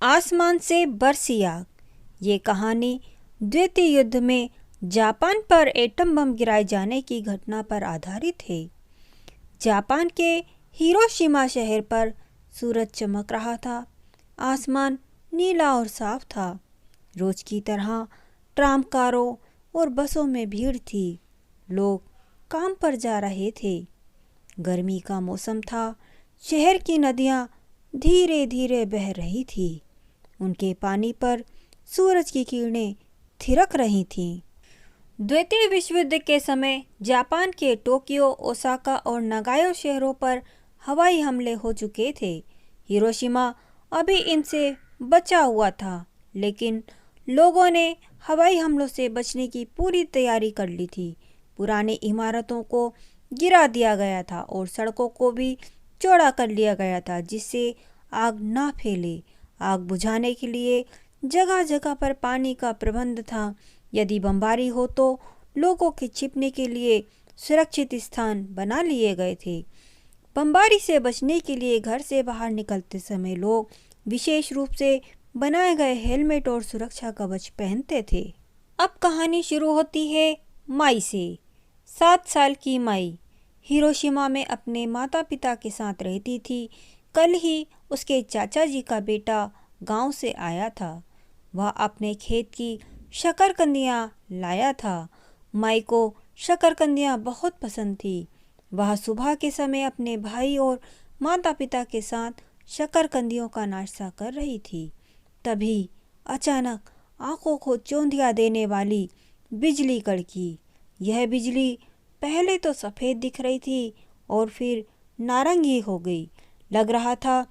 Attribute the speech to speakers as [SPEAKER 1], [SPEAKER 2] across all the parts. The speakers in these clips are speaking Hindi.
[SPEAKER 1] आसमान से बरसी आग। ये कहानी द्वितीय युद्ध में जापान पर एटम बम गिराए जाने की घटना पर आधारित है। जापान के हिरोशिमा शहर पर सूरज चमक रहा था। आसमान नीला और साफ था। रोज की तरह ट्राम कारों और बसों में भीड़ थी। लोग काम पर जा रहे थे। गर्मी का मौसम था। शहर की नदियां धीरे धीरे बह रही थी। उनके पानी पर सूरज की किरणें थिरक रही थीं। द्वितीय विश्व युद्ध के समय जापान के टोक्यो, ओसाका और नगायो शहरों पर हवाई हमले हो चुके थे। हिरोशिमा अभी इनसे बचा हुआ था, लेकिन लोगों ने हवाई हमलों से बचने की पूरी तैयारी कर ली थी। पुरानी इमारतों को गिरा दिया गया था और सड़कों को भी चौड़ा कर लिया गया था, जिससे आग ना फैले। आग बुझाने के लिए जगह जगह पर पानी का प्रबंध था। यदि बमबारी हो तो लोगों के छिपने के लिए सुरक्षित स्थान बना लिए गए थे। बमबारी से बचने के लिए घर से बाहर निकलते समय लोग विशेष रूप से बनाए गए हेलमेट और सुरक्षा कवच पहनते थे। अब कहानी शुरू होती है माई से। 7 साल की माई हिरोशिमा में अपने माता पिता के साथ रहती थी। कल ही उसके चाचा जी का बेटा गांव से आया था। वह अपने खेत की शकरकंदियां लाया था। माई को शकरकंदियां बहुत पसंद थी। वह सुबह के समय अपने भाई और माता पिता के साथ शकरकंदियों का नाश्ता कर रही थी। तभी अचानक आंखों को चौंधिया देने वाली बिजली कड़की। यह बिजली पहले तो सफ़ेद दिख रही थी और फिर नारंगी हो गई। लग रहा था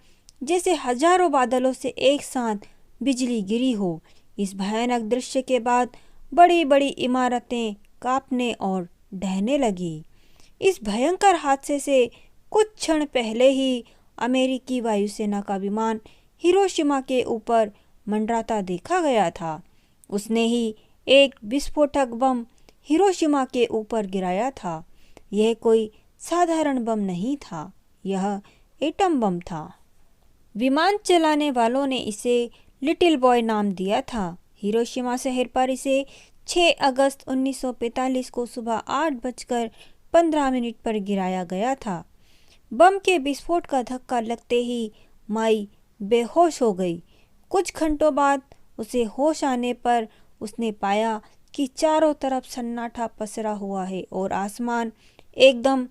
[SPEAKER 1] जैसे हजारों बादलों से एक साथ बिजली गिरी हो। इस भयानक दृश्य के बाद बड़ी बड़ी इमारतें कांपने और ढहने लगी। इस भयंकर हादसे से कुछ क्षण पहले ही अमेरिकी वायुसेना का विमान हिरोशिमा के ऊपर मंडराता देखा गया था। उसने ही एक विस्फोटक बम हिरोशिमा के ऊपर गिराया था। यह कोई साधारण बम नहीं था, यह एटम बम था। विमान चलाने वालों ने इसे लिटिल बॉय नाम दिया था। हिरोशिमा शहर पर इसे 6 अगस्त 1945 को सुबह 8:15 पर गिराया गया था। बम के विस्फोट का धक्का लगते ही माई बेहोश हो गई। कुछ घंटों बाद उसे होश आने पर उसने पाया कि चारों तरफ सन्नाटा पसरा हुआ है और आसमान एकदम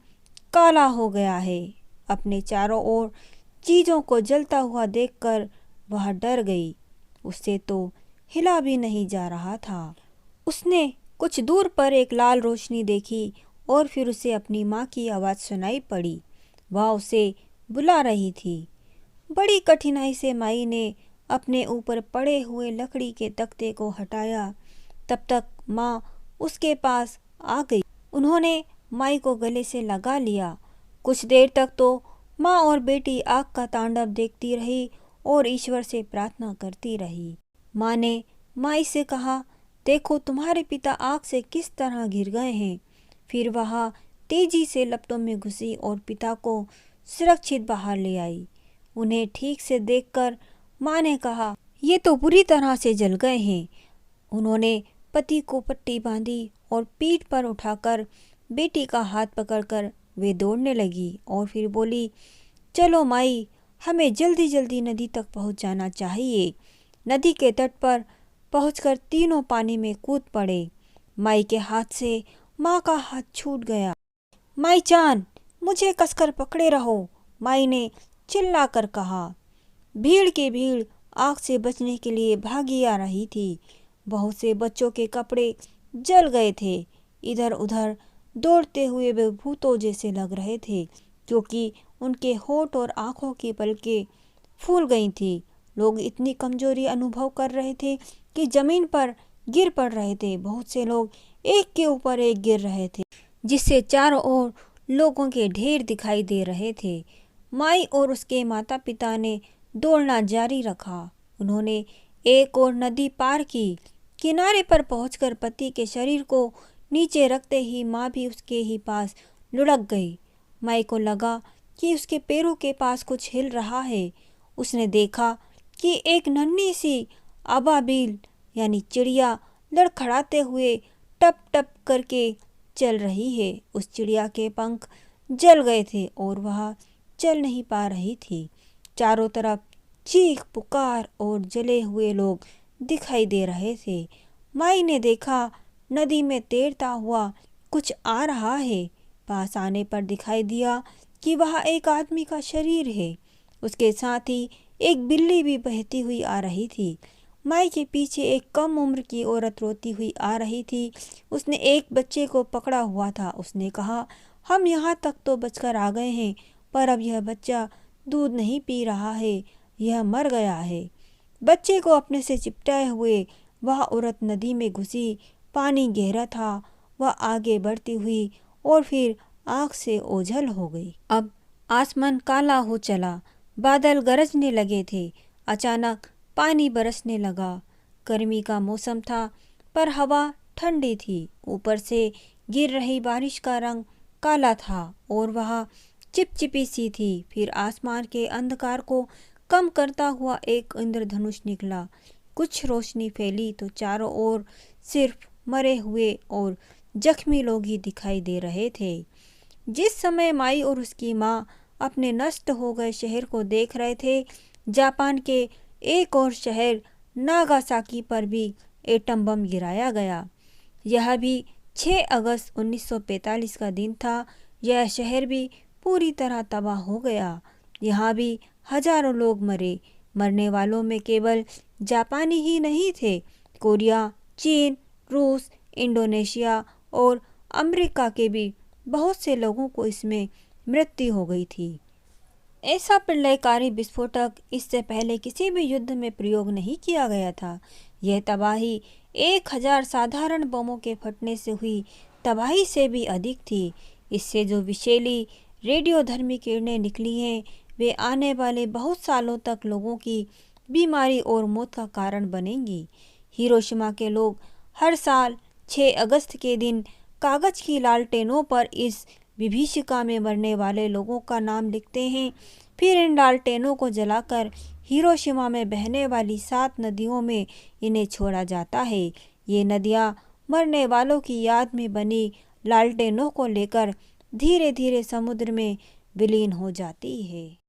[SPEAKER 1] काला हो गया है। अपने चारों ओर चीज़ों को जलता हुआ देखकर वह डर गई। उससे तो हिला भी नहीं जा रहा था। उसने कुछ दूर पर एक लाल रोशनी देखी और फिर उसे अपनी माँ की आवाज़ सुनाई पड़ी। वह उसे बुला रही थी। बड़ी कठिनाई से माई ने अपने ऊपर पड़े हुए लकड़ी के तख्ते को हटाया। तब तक माँ उसके पास आ गई। उन्होंने माई को गले से लगा लिया। कुछ देर तक तो माँ और बेटी आग का तांडव देखती रही और ईश्वर से प्रार्थना करती रही। माँ ने माई से कहा, देखो तुम्हारे पिता आग से किस तरह गिर गए हैं। फिर वह तेजी से लपटों में घुसी और पिता को सुरक्षित बाहर ले आई। उन्हें ठीक से देखकर माँ ने कहा, ये तो बुरी तरह से जल गए हैं। उन्होंने पति को पट्टी बांधी और पीठ पर उठाकर बेटी का हाथ पकड़कर वे दौड़ने लगी और फिर बोली, चलो माई, हमें जल्दी जल्दी नदी तक पहुंच जाना चाहिए। नदी के तट पर पहुंचकर तीनों पानी में कूद पड़े। माई के हाथ से माँ का हाथ छूट गया। माई जान, मुझे कसकर पकड़े रहो, माई ने चिल्लाकर कहा। भीड़ की भीड़ आग से बचने के लिए भागी आ रही थी। बहुत से बच्चों के कपड़े जल गए थे। इधर उधर दौड़ते हुए वे भूतों जैसे लग रहे थे, क्योंकि उनके होठ और आंखों की पलकें फूल गई थी। लोग इतनी कमजोरी अनुभव कर रहे थे कि जमीन पर गिर पड़ रहे थे। बहुत से लोग एक के ऊपर एक गिर रहे थे, जिससे चारों ओर लोगों के ढेर दिखाई दे रहे थे। माई और उसके माता पिता ने दौड़ना जारी रखा। उन्होंने एक और नदी पार की। किनारे पर पहुंचकर पति के शरीर को नीचे रखते ही माँ भी उसके ही पास लुढ़क गई। माई को लगा कि उसके पैरों के पास कुछ हिल रहा है। उसने देखा कि एक नन्ही सी अबाबिल यानी चिड़िया लड़खड़ाते हुए टप टप करके चल रही है। उस चिड़िया के पंख जल गए थे और वह चल नहीं पा रही थी। चारों तरफ चीख पुकार और जले हुए लोग दिखाई दे रहे थे। माई ने देखा नदी में तैरता हुआ कुछ आ रहा है। पास आने पर दिखाई दिया कि वह एक आदमी का शरीर है। उसके साथ ही एक बिल्ली भी बहती हुई आ रही थी। माई के पीछे एक कम उम्र की औरत रोती हुई आ रही थी। उसने एक बच्चे को पकड़ा हुआ था। उसने कहा, हम यहाँ तक तो बचकर आ गए हैं, पर अब यह बच्चा दूध नहीं पी रहा है, यह मर गया है। बच्चे को अपने से चिपटाए हुए वह औरत नदी में घुसी। पानी गहरा था। वह आगे बढ़ती हुई और फिर आग से ओझल हो गई। अब आसमान काला हो चला। बादल गरजने लगे थे। अचानक पानी बरसने लगा। गर्मी का मौसम था, पर हवा ठंडी थी। ऊपर से गिर रही बारिश का रंग काला था और वह चिपचिपी सी थी। फिर आसमान के अंधकार को कम करता हुआ एक इंद्रधनुष निकला। कुछ रोशनी फैली तो चारों ओर सिर्फ मरे हुए और जख्मी लोग ही दिखाई दे रहे थे। जिस समय माई और उसकी माँ अपने नष्ट हो गए शहर को देख रहे थे, जापान के एक और शहर नागासाकी पर भी एटम बम गिराया गया। यह भी 6 अगस्त 1945 का दिन था। यह शहर भी पूरी तरह तबाह हो गया। यहाँ भी हजारों लोग मरे। मरने वालों में केवल जापानी ही नहीं थे। कोरिया, चीन, रूस, इंडोनेशिया और अमेरिका के भी बहुत से लोगों को इसमें मृत्यु हो गई थी। ऐसा प्रलयकारी विस्फोटक इससे पहले किसी भी युद्ध में प्रयोग नहीं किया गया था। यह तबाही 1000 साधारण बमों के फटने से हुई तबाही से भी अधिक थी। इससे जो विषैली रेडियोधर्मी किरणें निकली हैं, वे आने वाले बहुत सालों तक लोगों की बीमारी और मौत का कारण बनेंगी। हिरोशिमा के लोग हर साल 6 अगस्त के दिन कागज की लालटेनों पर इस विभीषिका में मरने वाले लोगों का नाम लिखते हैं। फिर इन लालटेनों को जलाकर हिरोशिमा में बहने वाली 7 नदियों में इन्हें छोड़ा जाता है। ये नदियाँ मरने वालों की याद में बनी लालटेनों को लेकर धीरे धीरे समुद्र में विलीन हो जाती है।